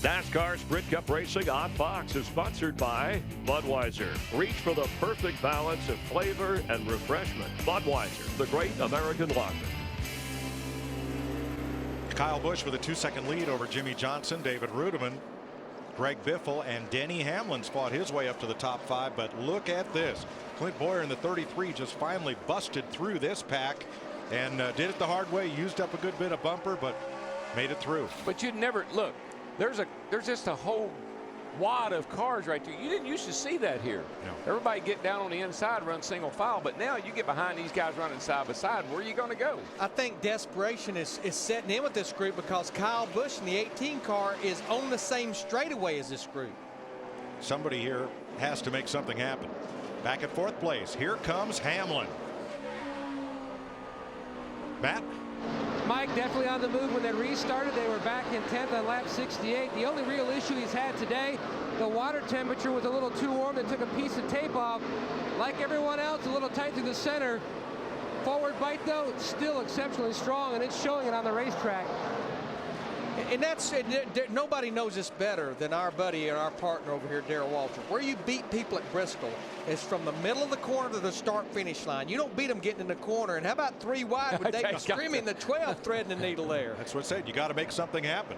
NASCAR Sprint Cup Racing on Fox is sponsored by Budweiser. Reach for the perfect balance of flavor and refreshment. Budweiser, the great American lager. Kyle Busch with a 2-second lead over Jimmy Johnson, David Rudiman, Greg Biffle, and Denny Hamlin's fought his way up to the top 5. But look at this. Clint Boyer in the 33 just finally busted through this pack and did it the hard way. Used up a good bit of bumper, but made it through. But you'd never look. There's just a whole wad of cars right there. You didn't used to see that here. No. Everybody get down on the inside, run single file, but now you get behind these guys running side by side. Where are you going to go? I think desperation is setting in with this group because Kyle Busch in the 18 car is on the same straightaway as this group. Somebody here has to make something happen. Back at 4th place, here comes Hamlin. Matt? Mike, definitely on the move. When they restarted, they were back in 10th on lap 68. The only real issue he's had today, the water temperature was a little too warm. They took a piece of tape off. Like everyone else, a little tight through the center. Forward bite, though, still exceptionally strong, and it's showing it on the racetrack. And that's nobody knows this better than our buddy and our partner over here, Darrell Waltrip. Where you beat people at Bristol is from the middle of the corner to the start-finish line. You don't beat them getting in the corner. And how about 3 wide with David screaming the 12th threading the needle there? That's what I said. You got to make something happen.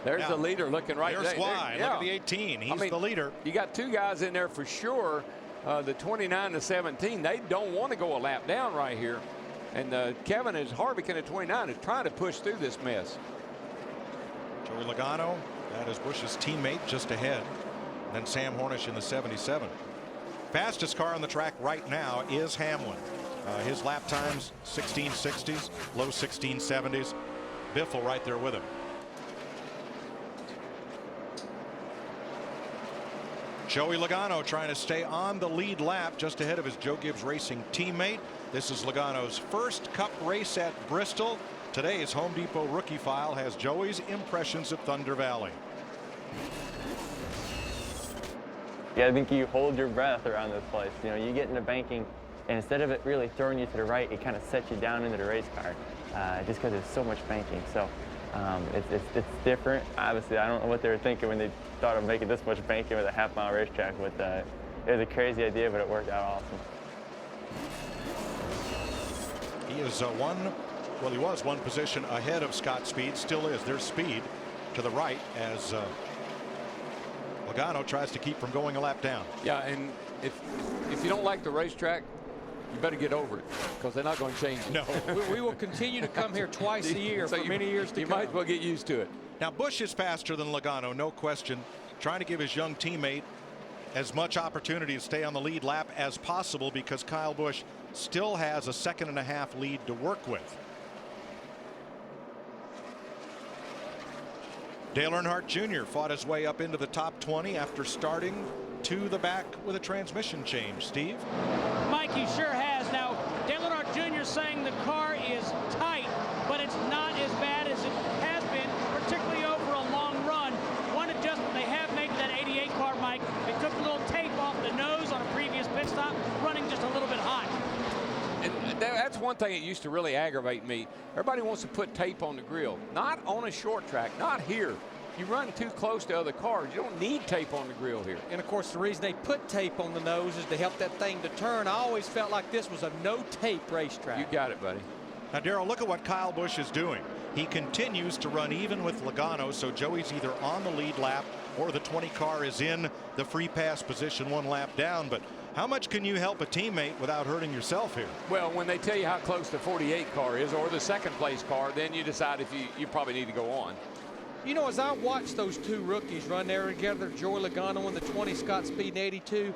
There's now, the leader looking right there. There's Sly. Yeah. Look at the 18. He's the leader. You got 2 guys in there for sure. The 29 to 17. They don't want to go a lap down right here. And Kevin is Harvick at 29 is trying to push through this mess. Joey Logano, that is Busch's teammate, just ahead. And then Sam Hornish in the 77. Fastest car on the track right now is Hamlin. His lap times 1660s, low 1670s. Biffle right there with him. Joey Logano trying to stay on the lead lap just ahead of his Joe Gibbs Racing teammate. This is Logano's first Cup race at Bristol. Today's Home Depot rookie file has Joey's impressions of Thunder Valley. Yeah, I think you hold your breath around this place. You know, you get into banking, and instead of it really throwing you to the right, it kind of sets you down into the race car, just because there's so much banking. So it's different. Obviously, I don't know what they were thinking when they thought of making this much banking with a half-mile racetrack, but it was a crazy idea, but it worked out awesome. He is he was one position ahead of Scott Speed, still is. There's Speed to the right as Logano tries to keep from going a lap down. Yeah, and if you don't like the racetrack, you better get over it because they're not going to change it. No. we will continue to come here twice a year for many years to come. You might as well get used to it. Now Busch is faster than Logano, no question. Trying to give his young teammate as much opportunity to stay on the lead lap as possible because Kyle Busch still has a 2.5 lead to work with. Dale Earnhardt Jr. fought his way up into the top 20 after starting to the back with a transmission change. Steve? Mike, he sure has. Now, Dale Earnhardt Jr. saying the car is tight, but it's not as bad as it has been, particularly over a long run. One adjustment they have made to that 88 car, Mike, they took a little tape off the nose on a previous pit stop, running just a little bit hot. And that's one thing that used to really aggravate me. Everybody wants to put tape on the grill. Not on a short track, not here. You run too close to other cars. You don't need tape on the grill here. And of course, the reason they put tape on the nose is to help that thing to turn. I always felt like this was a no tape racetrack. You got it, buddy. Now, Darrell, look at what Kyle Busch is doing. He continues to run even with Logano, so Joey's either on the lead lap or the 20 car is in the free pass position 1 lap down. But how much can you help a teammate without hurting yourself here? Well, when they tell you how close the 48 car is or the 2nd place car, then you decide if you probably need to go on. You know, as I watched those 2 rookies run there together, Joey Logano in the 20, Scott Speed in 82,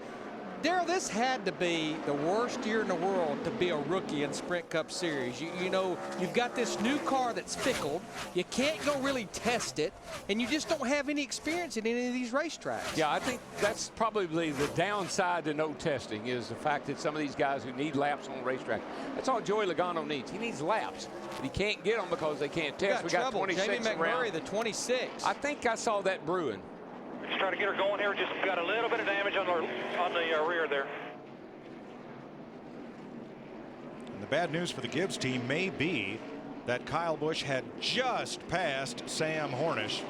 Darrell, this had to be the worst year in the world to be a rookie in Sprint Cup Series. You know, you've got this new car that's fickle. You can't go really test it, and you just don't have any experience in any of these racetracks. Yeah, I think that's probably the downside to no testing is the fact that some of these guys who need laps on the racetrack. That's all Joey Logano needs. He needs laps. But he can't get them because they can't test. We got 26 Jamie McMurray, around. The 26. I think I saw that brewing. Just trying to get her going here. Just got a little bit of damage on the rear there. And the bad news for the Gibbs team may be that Kyle Busch had just passed Sam Hornish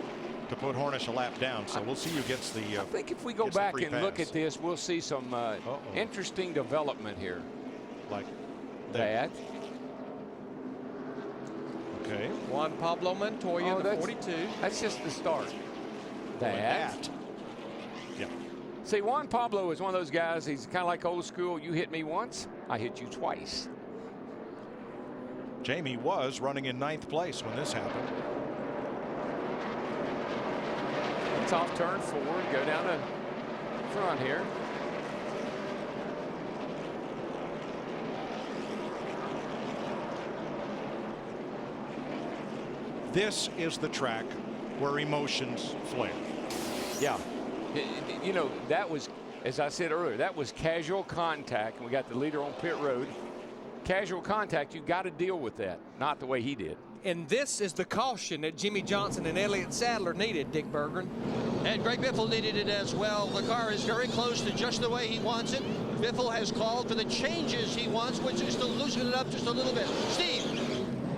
to put Hornish a lap down. So we'll see who gets the. I think if we go back and look at this, we'll see some interesting development here. Like that. Okay. Juan Pablo Montoya, the 42. That's just the start. That. Yeah. See, Juan Pablo is one of those guys, he's kind of like old school. You hit me once, I hit you twice. Jamie was running in 9th place when this happened. It's off turn 4, go down the front here. This is the track where emotions flare. Yeah. You know, that was, as I said earlier, that was casual contact. And we got the leader on pit road. Casual contact, you got to deal with that, not the way he did. And this is the caution that Jimmy Johnson and Elliott Sadler needed, Dick Berggren. And Greg Biffle needed it as well. The car is very close to just the way he wants it. Biffle has called for the changes he wants, which is to loosen it up just a little bit. Steve.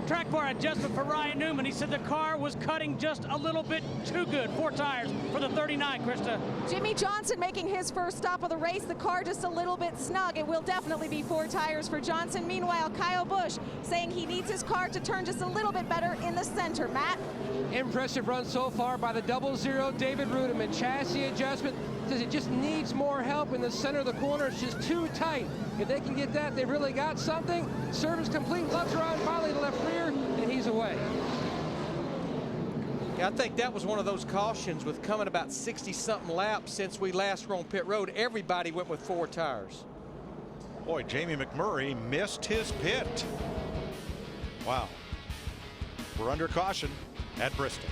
Track bar adjustment for Ryan Newman. He said the car was cutting just a little bit too good. 4 tires for the 39, Krista. Jimmy Johnson making his first stop of the race. The car just a little bit snug. It will definitely be 4 tires for Johnson. Meanwhile, Kyle Busch saying he needs his car to turn just a little bit better in the center. Matt? Impressive run so far by the 00 David Rudiman. Chassis adjustment. Says it just needs more help in the center of the corner. It's just too tight. If they can get that, they've really got something. Service complete. Left around finally to left rear, and he's away. Yeah, I think that was one of those cautions with coming about 60-something laps since we last were on pit road. Everybody went with 4 tires. Boy, Jamie McMurray missed his pit. Wow. We're under caution at Bristol.